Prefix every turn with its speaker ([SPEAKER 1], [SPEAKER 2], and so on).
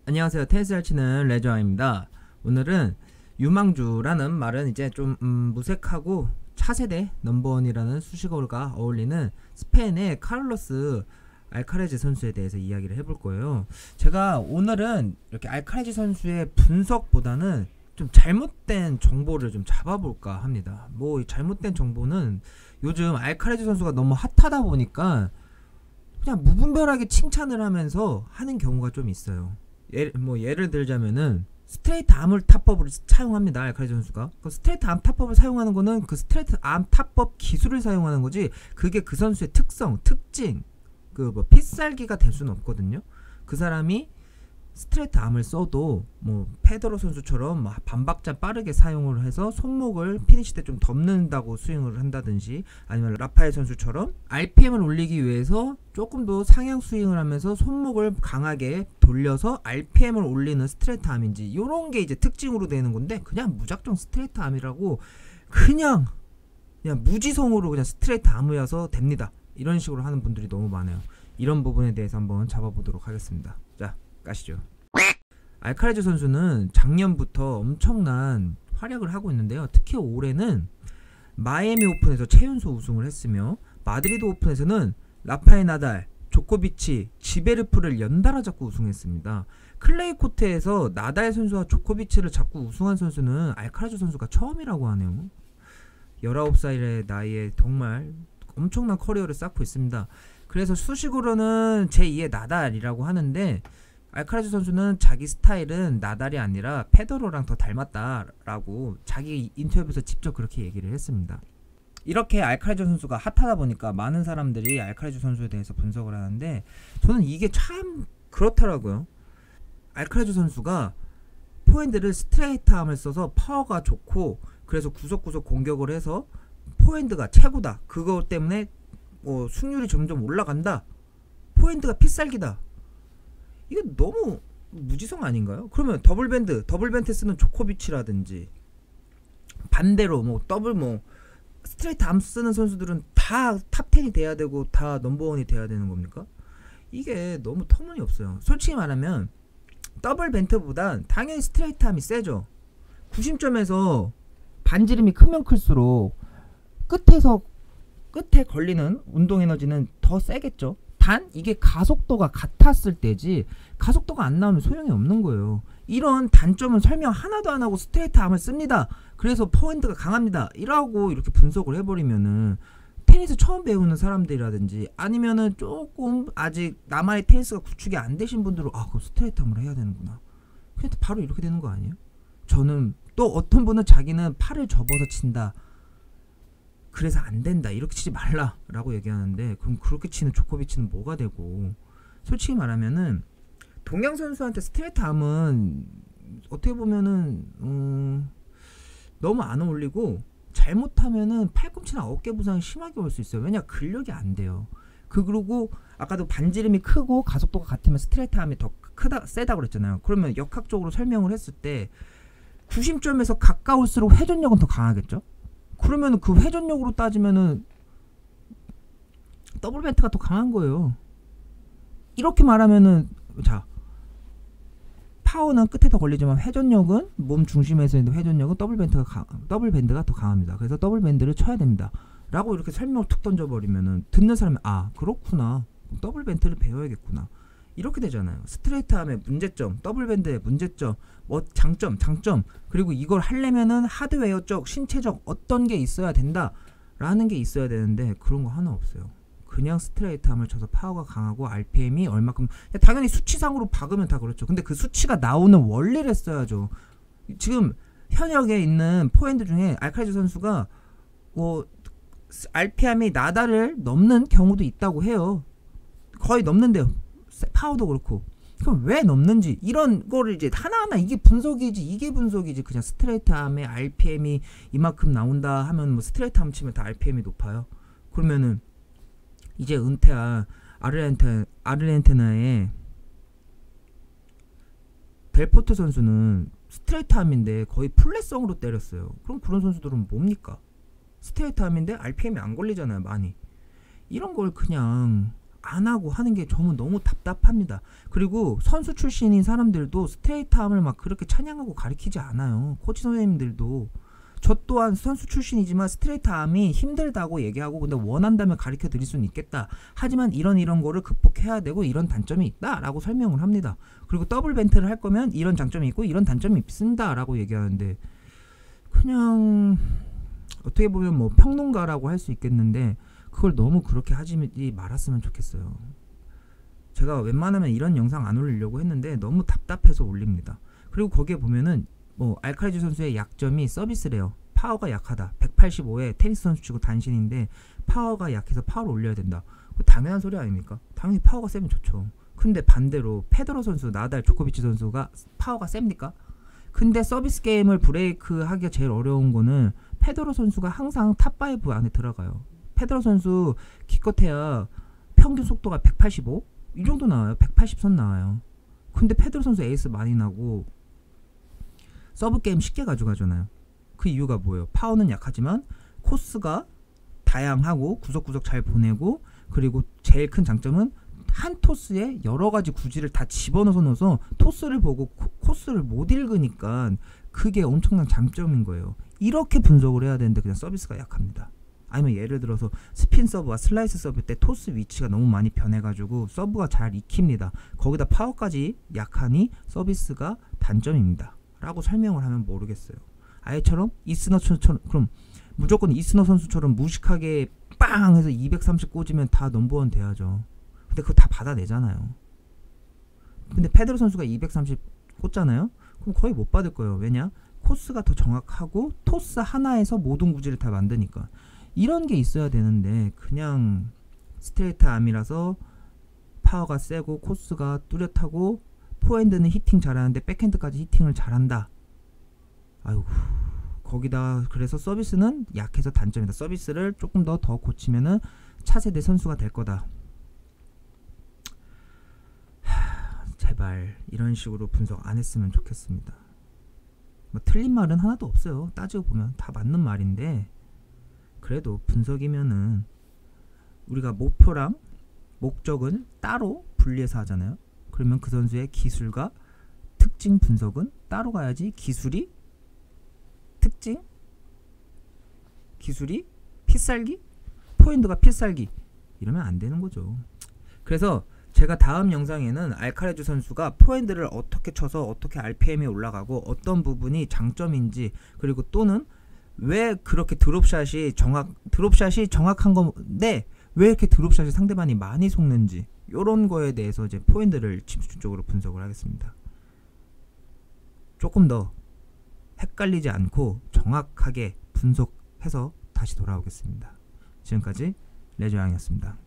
[SPEAKER 1] 안녕하세요. 테니스 잘 치는 레저아입니다. 오늘은 유망주라는 말은 이제 좀 무색하고 차세대 넘버원이라는 수식어가 어울리는 스페인의 카를로스 알카레즈 선수에 대해서 이야기를 해볼 거예요. 제가 오늘은 이렇게 알카레즈 선수의 분석보다는 좀 잘못된 정보를 좀 잡아볼까 합니다. 뭐 잘못된 정보는 요즘 알카레즈 선수가 너무 핫하다 보니까 그냥 무분별하게 칭찬을 하면서 하는 경우가 좀 있어요. 예를 들자면은 스트레이트 암을 탑법을 사용합니다. 알카레즈 선수가. 그 스트레이트 암 탑법을 사용하는 거는 그 스트레이트 암 탑법 기술을 사용하는 거지, 그게 그 선수의 특성, 특징, 그 뭐 필살기가 될 수는 없거든요. 그 사람이 스트레이트 암을 써도 뭐 페더러 선수처럼 뭐 반박자 빠르게 사용을 해서 손목을 피니시 때 좀 덮는다고 스윙을 한다든지, 아니면 라파엘 선수처럼 RPM을 올리기 위해서 조금 더 상향 스윙을 하면서 손목을 강하게 돌려서 RPM을 올리는 스트레이트 암인지, 이런 게 이제 특징으로 되는 건데, 그냥 무작정 스트레이트 암이라고 그냥 무지성으로 그냥 스트레이트 암이어서 됩니다. 이런 식으로 하는 분들이 너무 많아요. 이런 부분에 대해서 한번 잡아보도록 하겠습니다. 자, 가시죠. 알카레즈 선수는 작년부터 엄청난 활약을 하고 있는데요. 특히 올해는 마이애미 오픈에서 최연소 우승을 했으며, 마드리드 오픈에서는 라파엘 나달, 조코비치, 지베르프를 연달아 잡고 우승했습니다. 클레이 코트에서 나달 선수와 조코비치를 잡고 우승한 선수는 알카레즈 선수가 처음이라고 하네요. 19살의 나이에 정말 엄청난 커리어를 쌓고 있습니다. 그래서 수식으로는 제2의 나달이라고 하는데, 알카레즈 선수는 자기 스타일은 나달이 아니라 페더러랑 더 닮았다라고 자기 인터뷰에서 직접 그렇게 얘기를 했습니다. 이렇게 알카레즈 선수가 핫하다 보니까 많은 사람들이 알카레즈 선수에 대해서 분석을 하는데, 저는 이게 참 그렇더라고요. 알카레즈 선수가 포핸드를 스트레이트 암을 써서 파워가 좋고, 그래서 구석구석 공격을 해서 포핸드가 최고다, 그거 때문에 승률이 점점 올라간다, 포핸드가 필살기다. 이게 너무 무지성 아닌가요? 그러면 더블 밴드 쓰는 조코비치라든지, 반대로 스트레이트 암 쓰는 선수들은 다 탑10이 돼야 되고 다 넘버원이 돼야 되는 겁니까? 이게 너무 터무니없어요. 솔직히 말하면 더블 밴드보단 당연히 스트레이트 암이 세죠. 구심점에서 반지름이 크면 클수록 끝에 걸리는 운동 에너지는 더 세겠죠. 단 이게 가속도가 같았을 때지, 가속도가 안 나오면 소용이 없는 거예요. 이런 단점은 설명 하나도 안 하고 스트레이트 암을 씁니다, 그래서 포핸드가 강합니다, 이라고 이렇게 분석을 해버리면은, 테니스 처음 배우는 사람들이라든지 아니면은 조금 아직 나만의 테니스가 구축이 안 되신 분들은 그럼 스트레이트 암을 해야 되는구나, 그냥 바로 이렇게 되는 거 아니에요? 저는 또 어떤 분은 자기는 팔을 접어서 친다, 그래서 안 된다, 이렇게 치지 말라 라고 얘기하는데, 그럼 그렇게 치는 조코비치는 뭐가 되고. 솔직히 말하면은 동양 선수한테 스트레이트 암은 어떻게 보면은 너무 안 어울리고, 잘못하면은 팔꿈치나 어깨 부상이 심하게 올 수 있어요. 왜냐, 근력이 안 돼요. 그리고 아까도 반지름이 크고 가속도가 같으면 스트레이트 암이 더 세다고 그랬잖아요. 그러면 역학적으로 설명을 했을 때 구심점에서 가까울수록 회전력은 더 강하겠죠. 그러면 그 회전력으로 따지면은 더블 밴트가 더 강한 거예요. 이렇게 말하면은, 자, 파워는 끝에 더 걸리지만 회전력은, 몸 중심에서 있는 회전력은 더블 밴드가 더 강합니다. 그래서 더블 밴드를 쳐야 됩니다 라고 이렇게 설명을 툭 던져버리면은 듣는 사람이 그렇구나, 더블 밴드를 배워야겠구나, 이렇게 되잖아요. 스트레이트 암의 문제점, 더블 밴드의 문제점, 장점, 그리고 이걸 하려면은 하드웨어적, 신체적 어떤 게 있어야 된다 라는 게 있어야 되는데, 그런 거 하나 없어요. 그냥 스트레이트 암을 쳐서 파워가 강하고 RPM이 얼마큼, 당연히 수치상으로 박으면 다 그렇죠. 근데 그 수치가 나오는 원리를 써야죠. 지금 현역에 있는 포핸드 중에 알카레즈 선수가 RPM이 나달을 넘는 경우도 있다고 해요. 거의 넘는데요, 파워도 그렇고. 그럼 왜 넘는지, 이런 거를 이제 하나하나 이게 분석이지. 그냥 스트레이트 암에 RPM이 이만큼 나온다 하면, 뭐 스트레이트 암 치면 다 RPM이 높아요? 그러면은 이제 은퇴한 아르헨티나의 델포트 선수는 스트레이트 암인데 거의 플랫성으로 때렸어요. 그럼 그런 선수들은 뭡니까? 스트레이트 암인데 RPM이 안 걸리잖아요, 많이. 이런 걸 그냥 안 하고 하는 게 저는 너무 답답합니다. 그리고 선수 출신인 사람들도 스트레이트함을 막 그렇게 찬양하고 가르치지 않아요. 코치 선생님들도. 저 또한 선수 출신이지만 스트레이트함이 힘들다고 얘기하고 근데 원한다면 가르쳐 드릴 수는 있겠다. 하지만 이런 거를 극복해야 되고 이런 단점이 있다 라고 설명을 합니다. 그리고 더블 벤트를 할 거면 이런 장점이 있고 이런 단점이 있습니다 라고 얘기하는데, 그냥 어떻게 보면 뭐 평론가라고 할 수 있겠는데 그걸 너무 그렇게 하지 말았으면 좋겠어요. 제가 웬만하면 이런 영상 안 올리려고 했는데 너무 답답해서 올립니다. 그리고 거기에 보면은 뭐 알카라즈 선수의 약점이 서비스래요. 파워가 약하다. 185에 테니스 선수 치고 단신인데 파워가 약해서 파워를 올려야 된다. 당연한 소리 아닙니까? 당연히 파워가 세면 좋죠. 근데 반대로 페더러 선수, 나달, 조코비치 선수가 파워가 셉니까? 근데 서비스 게임을 브레이크 하기가 제일 어려운 거는 페더러 선수가 항상 탑5 안에 들어가요. 페더러 선수 기껏해야 평균 속도가 185? 이 정도 나와요. 180선 나와요. 근데 페더러 선수 에이스 많이 나고 서브 게임 쉽게 가져가잖아요. 그 이유가 뭐예요? 파워는 약하지만 코스가 다양하고 구석구석 잘 보내고, 그리고 제일 큰 장점은 한 토스에 여러 가지 구질을 다 집어넣어서 토스를 보고 코스를 못 읽으니까 그게 엄청난 장점인 거예요. 이렇게 분석을 해야 되는데 그냥 서비스가 약합니다. 아니면 예를 들어서 스핀 서브와 슬라이스 서브 때 토스 위치가 너무 많이 변해가지고 서브가 잘 익힙니다. 거기다 파워까지 약하니 서비스가 단점입니다 라고 설명을 하면 모르겠어요. 아예처럼 이스너처럼 그럼 무조건 이스너 선수처럼 무식하게 빵 해서 230 꽂으면 다 넘버원 돼야죠. 근데 그거 다 받아내잖아요. 근데 페더러 선수가 230 꽂잖아요. 그럼 거의 못 받을 거예요. 왜냐? 코스가 더 정확하고 토스 하나에서 모든 구질을 다 만드니까. 이런 게 있어야 되는데 그냥 스트레이트 암이라서 파워가 세고 코스가 뚜렷하고 포핸드는 히팅 잘하는데 백핸드까지 히팅을 잘한다. 아이고, 거기다 그래서 서비스는 약해서 단점이다. 서비스를 조금 더 고치면은 차세대 선수가 될 거다. 제발 이런 식으로 분석 안 했으면 좋겠습니다. 뭐 틀린 말은 하나도 없어요. 따지고 보면 다 맞는 말인데 그래도 분석이면은 우리가 목표랑 목적은 따로 분리해서 하잖아요. 그러면 그 선수의 기술과 특징 분석은 따로 가야지. 기술이 특징, 기술이 필살기, 포핸드가 필살기 이러면 안 되는 거죠. 그래서 제가 다음 영상에는 알카라즈 선수가 포핸드를 어떻게 쳐서 어떻게 RPM이 올라가고 어떤 부분이 장점인지, 그리고 또는 왜 그렇게 드롭샷이 정확한 건데 왜 이렇게 드롭샷이 상대방이 많이 속는지, 요런 거에 대해서 이제 포핸드를 집중적으로 분석을 하겠습니다. 조금 더 헷갈리지 않고 정확하게 분석해서 다시 돌아오겠습니다. 지금까지 레저양이었습니다.